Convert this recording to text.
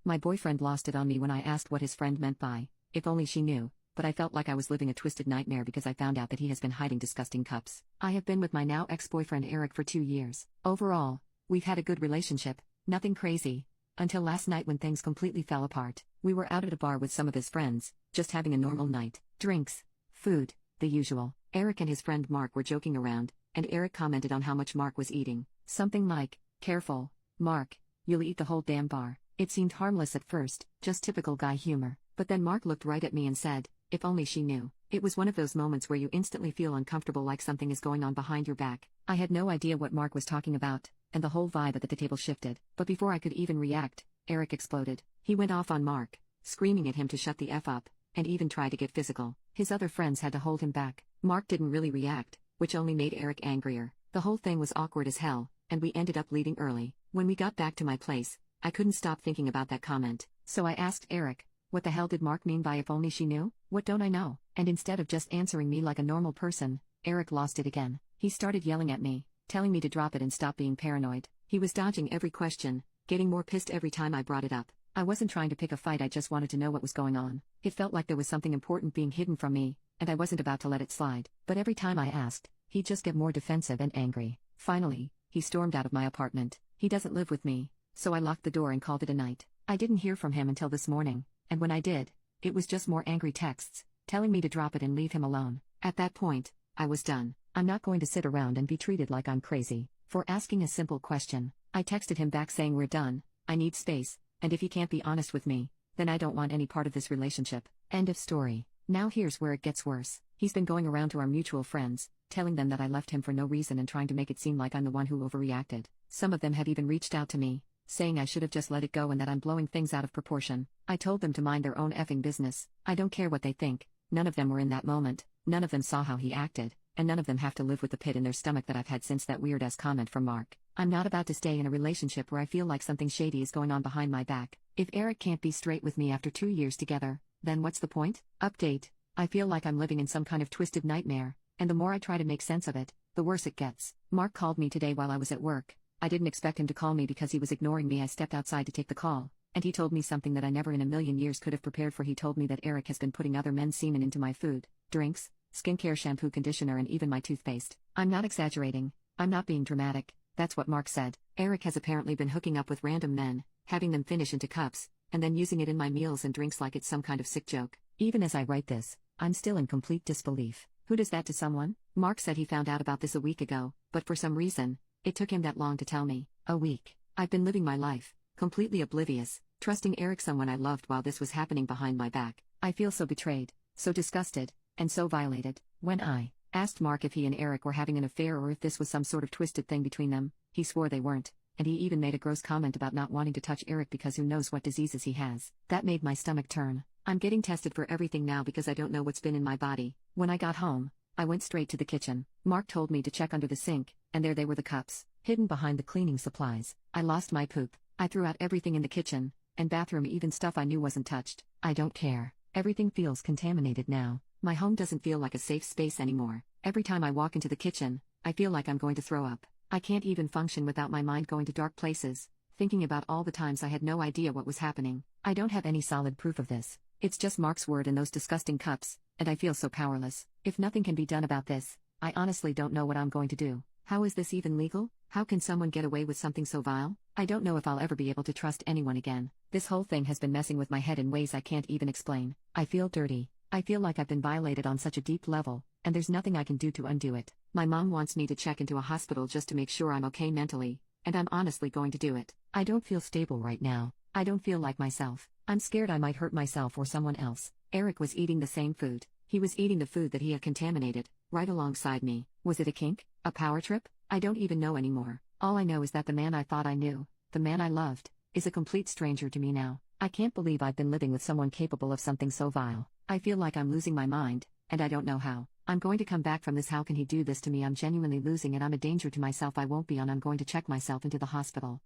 My boyfriend lost it on me when I asked what his friend meant by, if only she knew, but I felt like I was living a twisted nightmare because I found out that he has been hiding disgusting cups. I have been with my now ex-boyfriend Eric for 2 years. Overall, we've had a good relationship, nothing crazy. Until last night when things completely fell apart. We were out at a bar with some of his friends, just having a normal night. Drinks, food, the usual. Eric and his friend Mark were joking around, and Eric commented on how much Mark was eating. Something like, "Careful, Mark, you'll eat the whole damn bar." It seemed harmless at first, just typical guy humor. But then Mark looked right at me and said, "If only she knew." It was one of those moments where you instantly feel uncomfortable, like something is going on behind your back. I had no idea what Mark was talking about, and the whole vibe at the table shifted. But before I could even react, Eric exploded. He went off on Mark, screaming at him to shut the F up, and even tried to get physical. His other friends had to hold him back. Mark didn't really react, which only made Eric angrier. The whole thing was awkward as hell, and we ended up leaving early. When we got back to my place, I couldn't stop thinking about that comment. So I asked Eric, what the hell did Mark mean by "if only she knew"? What don't I know? And instead of just answering me like a normal person, Eric lost it again. He started yelling at me, telling me to drop it and stop being paranoid. He was dodging every question, getting more pissed every time I brought it up. I wasn't trying to pick a fight, I just wanted to know what was going on. It felt like there was something important being hidden from me, and I wasn't about to let it slide. But every time I asked, he'd just get more defensive and angry. Finally, he stormed out of my apartment. He doesn't live with me, so I locked the door and called it a night. I didn't hear from him until this morning, and when I did, it was just more angry texts, telling me to drop it and leave him alone. At that point, I was done. I'm not going to sit around and be treated like I'm crazy for asking a simple question. I texted him back saying we're done, I need space, and if he can't be honest with me, then I don't want any part of this relationship. End of story. Now here's where it gets worse. He's been going around to our mutual friends, telling them that I left him for no reason and trying to make it seem like I'm the one who overreacted. Some of them have even reached out to me, saying I should have just let it go and that I'm blowing things out of proportion. I told them to mind their own effing business. I don't care what they think. None of them were in that moment, none of them saw how he acted, and none of them have to live with the pit in their stomach that I've had since that weird-ass comment from Mark. I'm not about to stay in a relationship where I feel like something shady is going on behind my back. If Eric can't be straight with me after 2 years together, then what's the point? Update. I feel like I'm living in some kind of twisted nightmare, and the more I try to make sense of it, the worse it gets. Mark called me today while I was at work. I didn't expect him to call me because he was ignoring me. I stepped outside to take the call, and he told me something that I never in a million years could have prepared for. He told me that Eric has been putting other men's semen into my food, drinks, skincare, shampoo, conditioner, and even my toothpaste. I'm not exaggerating. I'm not being dramatic. That's what Mark said. Eric has apparently been hooking up with random men, having them finish into cups, and then using it in my meals and drinks like it's some kind of sick joke. Even as I write this, I'm still in complete disbelief. Who does that to someone? Mark said he found out about this a week ago, but for some reason, it took him that long to tell me. A week. I've been living my life, completely oblivious, trusting Eric, someone I loved, while this was happening behind my back. I feel so betrayed, so disgusted, and so violated. When I asked Mark if he and Eric were having an affair or if this was some sort of twisted thing between them, he swore they weren't, and he even made a gross comment about not wanting to touch Eric because who knows what diseases he has. That made my stomach turn. I'm getting tested for everything now because I don't know what's been in my body. When I got home, I went straight to the kitchen. Mark told me to check under the sink, and there they were, the cups, hidden behind the cleaning supplies. I lost my poop. I threw out everything in the kitchen and bathroom, even stuff I knew wasn't touched. I don't care. Everything feels contaminated now. My home doesn't feel like a safe space anymore. Every time I walk into the kitchen, I feel like I'm going to throw up. I can't even function without my mind going to dark places, thinking about all the times I had no idea what was happening. I don't have any solid proof of this. It's just Mark's word and those disgusting cups, and I feel so powerless. If nothing can be done about this, I honestly don't know what I'm going to do. How is this even legal? How can someone get away with something so vile? I don't know if I'll ever be able to trust anyone again. This whole thing has been messing with my head in ways I can't even explain. I feel dirty. I feel like I've been violated on such a deep level, and there's nothing I can do to undo it. My mom wants me to check into a hospital just to make sure I'm okay mentally, and I'm honestly going to do it. I don't feel stable right now. I don't feel like myself. I'm scared I might hurt myself or someone else. Eric was eating the same food. He was eating the food that he had contaminated, right alongside me. Was it a kink? A power trip? I don't even know anymore. All I know is that the man I thought I knew, the man I loved, is a complete stranger to me now. I can't believe I've been living with someone capable of something so vile. I feel like I'm losing my mind, and I don't know how. I'm going to come back from this. How can he do this to me? I'm genuinely losing it. I'm a danger to myself. I won't be on. I'm going to check myself into the hospital.